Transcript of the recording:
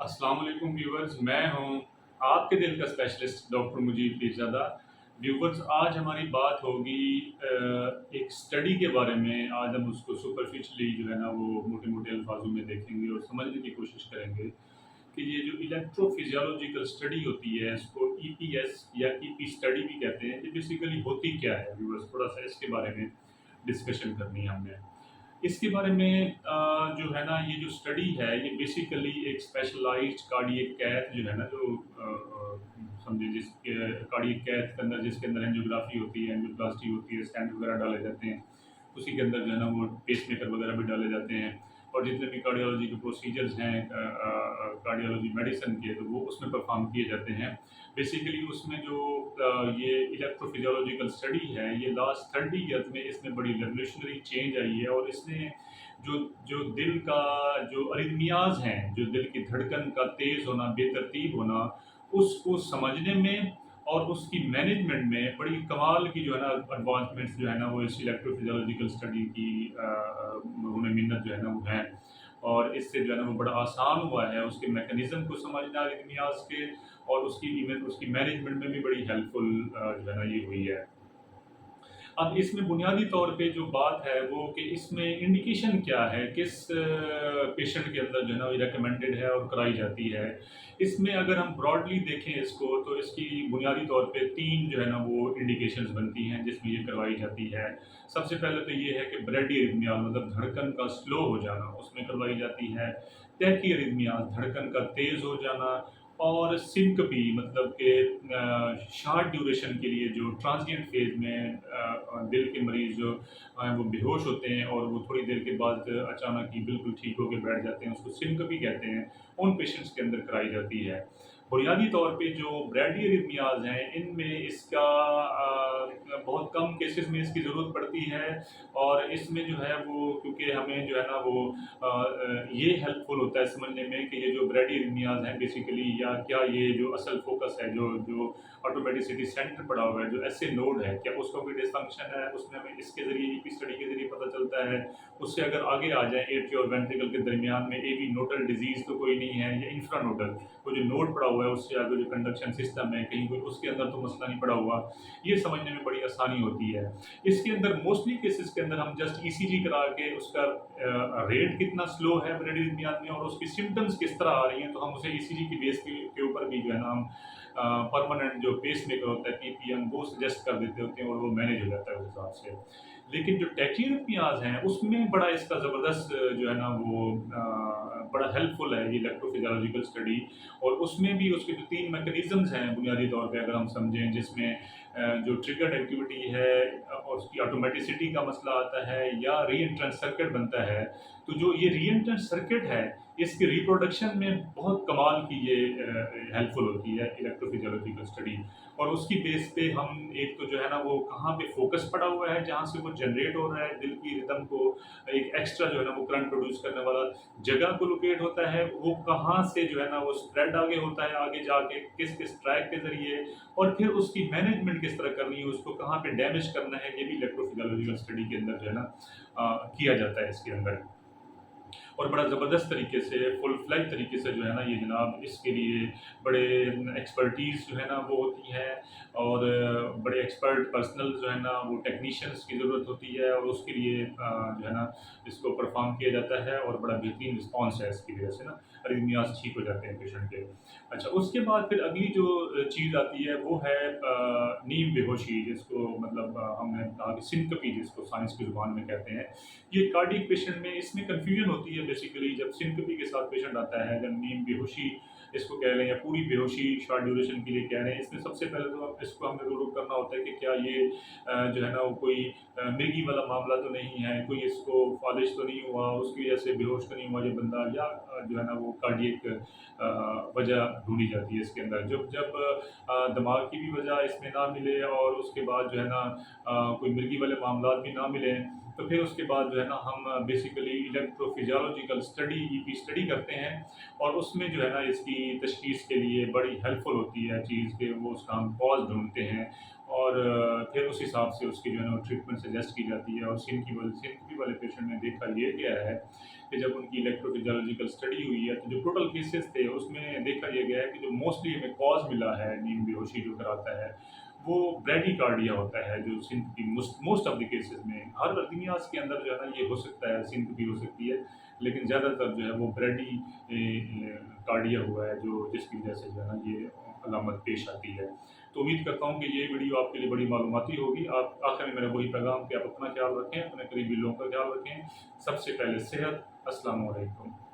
अस्सलाम वालेकुम व्यूवर्स, मैं हूं आपके दिल का specialist doctor Mujeeb Peerzada. Viewers, आज हमारी बात होगी एक स्टडी के बारे में। आज हम उसको सुपरफिशली जो है ना वो मोटे मोटे अल्फाजों में देखेंगे और समझने की कोशिश करेंगे कि ये जो इलेक्ट्रोफिजियोलॉजिकल स्टडी होती है, इसको ईपीएस या ईपी स्टडी भी कहते हैं। ये बेसिकली होती क्या है व्यूवर्स, थोड़ा सा इसके बारे में डिस्कशन करनी है हमने। इसके बारे में जो है ना ये जो स्टडी है ये बेसिकली एक स्पेशलाइज्ड कार्डियक कैथ जो है ना जो समझे जिसके कार्डियक कैथ के अंदर जिसके अंदर एंजियोग्राफी होती है, एंजियोप्लास्टी होती है, स्टेंट वगैरह डाले जाते हैं। उसी के अंदर जो है ना वो पेसमेकर वगैरह भी डाले जाते हैं। और जितने भी कार्डियोलॉजी के प्रोसीजर्स हैं कार्डियोलॉजी मेडिसिन के, तो वो उसमें परफॉर्म किए जाते हैं। बेसिकली उसमें जो ये इलेक्ट्रोफिजियोलॉजिकल स्टडी है, ये लास्ट 30 ईयर्स में इसमें बड़ी रेवोल्यूशनरी चेंज आई है। और इसने जो जो दिल का जो अरिथमियाज हैं, जो दिल की धड़कन का तेज़ होना, बेतरतीब होना, उसको समझने में और उसकी मैनेजमेंट में बड़ी कमाल की जो है ना एडवांसमेंट्स जो है ना वो इस इलेक्ट्रोफिजियोलॉजिकल स्टडी की उन्हें मिन्नत जो है ना वो है। और इससे जो है ना वो बड़ा आसान हुआ है उसके मैकेनिज्म को समझना अरिथमियाज के। और उसकी मैनेजमेंट में भी बड़ी हेल्पफुल जो है ना ये हुई है। अब इसमें बुनियादी तौर पे जो बात है वो कि इसमें इंडिकेशन क्या है, किस पेशेंट के अंदर जो है ना ये रिकमेंडेड है और कराई जाती है। इसमें अगर हम ब्रॉडली देखें इसको, तो इसकी बुनियादी तौर पे 3 जो है ना वो इंडिकेशंस बनती हैं जिसमें ये करवाई जाती है। सबसे पहले तो ये है कि ब्रेडी मतलब धड़कन का स्लो हो जाना, उसमें करवाई जाती है। तहकी धड़कन का तेज़ हो जाना। और सिंकपी मतलब कि शॉर्ट ड्यूरेशन के लिए जो ट्रांजिएंट फेज में दिल के मरीज जो वो बेहोश होते हैं और वो थोड़ी देर के बाद अचानक ही बिल्कुल ठीक होकर बैठ जाते हैं, उसको सिंकपी कहते हैं। उन पेशेंट्स के अंदर कराई जाती है। बुनियादी तौर पे जो ब्रैडी अरिथमियाज हैं इनमें इसका बहुत कम केसेस में इसकी ज़रूरत पड़ती है। और इसमें जो है वो क्योंकि हमें जो है ना वो ये हेल्पफुल होता है समझने में कि ये जो ब्रैडी अरिथमियाज हैं बेसिकली, या क्या ये जो असल फोकस है जो जो ऑटोमेटिसिटी सेंटर पड़ा हुआ है, जो ऐसे नोड है, क्या उसका कोई डिसफंक्शन है, उसमें हमें इसके ज़रिए ईपी स्टडी के ज़रिए पता चलता है। उससे अगर आगे आ जाए एट्रिया और वेंट्रिकल के दरमियान में एवी नोडल डिजीज़ तो कोई नहीं है, या इंफ्रानोडल वो जो नोड पड़ा हुआ है उससे आगे जो कंडक्शन सिस्टम है कहीं कोई उसके अंदर तो मसला नहीं पड़ा हुआ। ये समझने में बड़ी आसानी होती है। इसके अंदर मोस्टली केसेस के अंदर हम जस्ट ईसीजी करा के उसका रेट कितना स्लो है ब्रेडी अरिथमिया में और उसकी सिम्टम्स किस तरह आ रही हैं, तो हम उसे ईसीजी की बेस के ऊपर भी जो है ना हम परमानेंट जो पेस मेकर होता है पीपीएम वो सजेस्ट कर देते होते हैं और वो मैनेज हो जाता है उस हिसाब से। लेकिन जो टैक्सीरिथमियाज हैं उसमें बड़ा इसका ज़बरदस्त जो है ना वो बड़ा हेल्पफुल है ये इलेक्ट्रोफिजियोलॉजिकल स्टडी। और उसमें भी उसके जो 3 मैकेनिज़म्स हैं बुनियादी तौर पे अगर हम समझें, जिसमें जो ट्रिगर्ड एक्टिविटी है और उसकी ऑटोमेटिसिटी का मसला आता है या रीएंट्रेंट सर्किट बनता है। तो जो ये रीएंट्रेंट सर्किट है इसकी रिप्रोडक्शन में बहुत कमाल की ये हेल्पफुल होती है इलेक्ट्रोफिजियोलॉजिकल स्टडी। और उसकी बेस पे हम एक तो जो है ना वो कहाँ पे फोकस पड़ा हुआ है जहाँ से वो जनरेट हो रहा है दिल की रिदम को, एक एक्स्ट्रा जो है ना वो करंट प्रोड्यूस करने वाला जगह को लोकेट होता है, वो कहाँ से जो है ना वो स्प्रेड आगे होता है आगे जाके किस किस ट्रैक के जरिए, और फिर उसकी मैनेजमेंट किस तरह करनी है, उसको कहाँ पे डैमेज करना है, ये भी इलेक्ट्रोफिजियोलॉजिकल स्टडी के अंदर जो है ना किया जाता है इसके अंदर। और बड़ा ज़बरदस्त तरीके से फुल फ्लैज तरीके से जो है ना ये जनाब इसके लिए बड़े एक्सपर्टीज़ जो है ना वो होती है। और बड़े एक्सपर्ट पर्सनल जो है ना वो टेक्नीशियंस की ज़रूरत होती है और उसके लिए जो है ना इसको परफॉर्म किया जाता है और बड़ा बेहतरीन रिस्पॉन्स है इसकी वजह से ना अरिथमियाज ठीक हो जाते हैं पेशेंट के। अच्छा, उसके बाद फिर अगली जो चीज़ आती है वो है नीम बेहोशी, जिसको मतलब हमने कहा कि सिनकपी जिसको साइंस की ज़ुबान में कहते हैं। ये कार्डियक पेशेंट में इसमें कन्फ्यूजन होती है बेसिकली जब सिनकपी के साथ पेशेंट आता है, जब नीम बेहोशी इसको कह रहे हैं या पूरी बेहोशी शॉर्ट ड्यूरेशन के लिए कह रहे हैं। इसमें सबसे पहले तो इसको हमें रूल आउट करना होता है कि क्या ये जो है ना वो कोई मिर्गी वाला मामला तो नहीं है, कोई इसको फालिश तो नहीं हुआ, उसकी वजह से बेहोश तो नहीं हुआ ये बंदा, या जो है ना वो कार्डियक वजह ढूंढी जाती है इसके अंदर। जब जब दिमाग की भी वजह इसमें ना मिले और उसके बाद जो है ना कोई मिर्गी वाले मामला भी ना मिले, तो फिर उसके बाद जो है ना हम basically electrophysiological study EP study करते हैं। और उसमें जो है ना इसकी तशखीस के लिए बड़ी हेल्पफुल होती है चीज़ कि वो उसका हम कॉज ढूंढते हैं اور پھر اس حساب سے اس کی جو ہے نا ٹریٹمنٹ سجیسٹ کی جاتی ہے۔ اور سینکپی والے پیشنٹ میں دیکھا یہ گیا ہے کہ جب ان کی الیکٹروفیزیولوجیکل اسٹڈی ہوئی ہے تو جو ٹوٹل کیسز تھے اس میں دیکھا یہ گیا ہے کہ جو موسٹلی ہمیں کاز ملا ہے نیند بے ہوشی جو کراتا ہے وہ بریڈی کارڈیا ہوتا ہے، جو سینکپی موسٹ آف دی کیسز میں ہر ادویاس کے اندر جو ہے نا یہ ہو سکتا ہے، سینکپی ہو سکتی ہے، لیکن زیادہ تر جو ہے وہ بریڈی کارڈیا ہوا ہے جو جس کی وجہ سے جو ہے نا یہ علامت پیش آتی ہے۔ تو امید کرتا ہوں کہ یہ ویڈیو آپ کے لیے بڑی معلوماتی ہوگی۔ آپ آخر میں میرا وہی پیغام کہ آپ اپنا خیال رکھیں، اپنے قریبی لوگوں کا خیال رکھیں، سب سے پہلے صحت۔ السلام علیکم۔